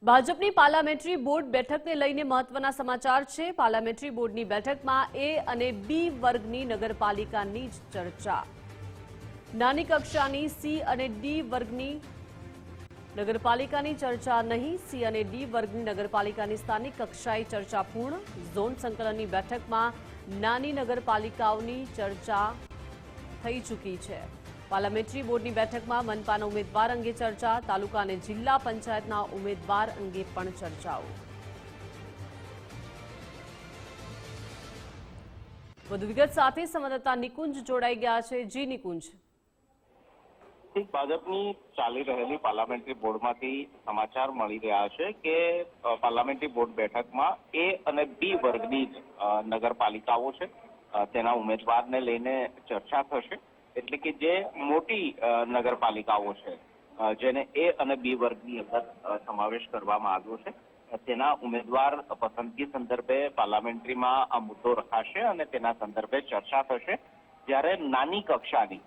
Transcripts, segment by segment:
ભાજપની parliamentary board બેઠકને લઈને મહત્વના સમાચાર છે। પાર્લામેન્ટરી બોર્ડની બેઠકમાં એ અને બી વર્ગની નગરપાલિકાની જ ચર્ચા। નાની કક્ષાની સી અને ડી વર્ગની નગરપાલિકાની ચર્ચા નહીં। સી અને ડી વર્ગની નગરપાલિકાની સ્થાનિક કક્ષાએ ચર્ચા પૂર્ણ। ઝોન સંકલનની બેઠકમાં નાની નગરપાલિકાઓની ચર્ચા થઈ ચૂકી છે। પાર્લામેન્ટરી બોર્ડની બેઠકમાં મનપાના ઉમેદવાર અંગે ચર્ચા। તાલુકા અને જિલ્લા પંચાયતના ઉમેદવાર અંગે પણ ચર્ચાઓ। વધુ વિગત સાથે સંવાદદાતા નિકુંજ જોડાઈ ગયા છે। જી નિકુંજ। ભાજપની ચાલી રહેલી પાર્લામેન્ટરી બોર્ડમાંથી સમાચાર મળી રહ્યા છે કે પાર્લામેન્ટરી બોર્ડ બેઠકમાં એ અને બી વર્ગની નગરપાલિકાઓ છે તેના ઉમેદવારને લઈને ચર્ચા થશે। એટલે કે જે મોટી નગરપાલિકાઓ છે જેને એ અને બી વર્ગની અંદર સમાવેશ કરવામાં આવ્યો છે તેના ઉમેદવાર પસંદગી સંદર્ભે પાર્લામેન્ટરીમાં આ મુદ્દો રખાશે અને તેના સંદર્ભે ચર્ચા થશે। જ્યારે નાની કક્ષાની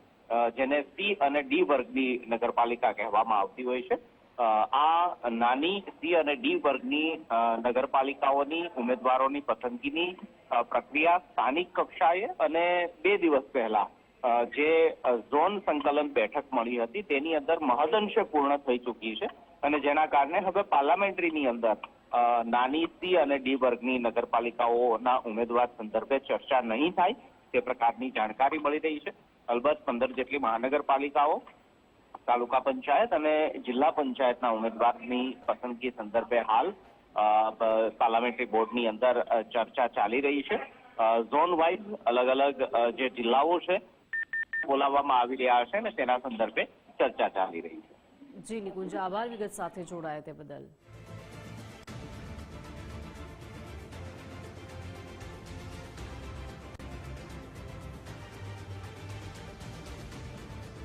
જેને સી અને ડી વર્ગની નગરપાલિકા કહેવામાં આવતી હોય છે આ નાની સી અને ડી વર્ગની નગરપાલિકાઓની ઉમેદવારોની પસંદગીની પ્રક્રિયા સ્થાનિક કક્ષાએ અને 2 દિવસ પહેલા જે ઝોન સંકલન બેઠક મળી હતી તેની અંદર મહદઅંશે પૂર્ણ થઈ ચૂકી છે અને જેના કારણે હવે પાર્લામેન્ટરીની અંદર નાની સી અને ડી વર્ગની નગરપાલિકાઓના ઉમેદવાર સંદર્ભે ચર્ચા નહીં થાય તે પ્રકારની જાણકારી મળી રહી છે। અલબત્ત 15 જેટલી મહાનગરપાલિકાઓ તાલુકા પંચાયત અને જિલ્લા પંચાયતના ઉમેદવારની પસંદગી સંદર્ભે હાલ પાર્લામેન્ટરી બોર્ડની અંદર ચર્ચા ચાલી રહી છે। ઝોન વાઇઝ અલગ અલગ જે જિલ્લાઓ છે બોલાવવામાં આવી રહ્યા છે અને તેના સંદર્ભે ચર્ચા ચાલી રહી છે। જી નિકુંજ, આભાર વિગત સાથે જોડાયા તે બદલ।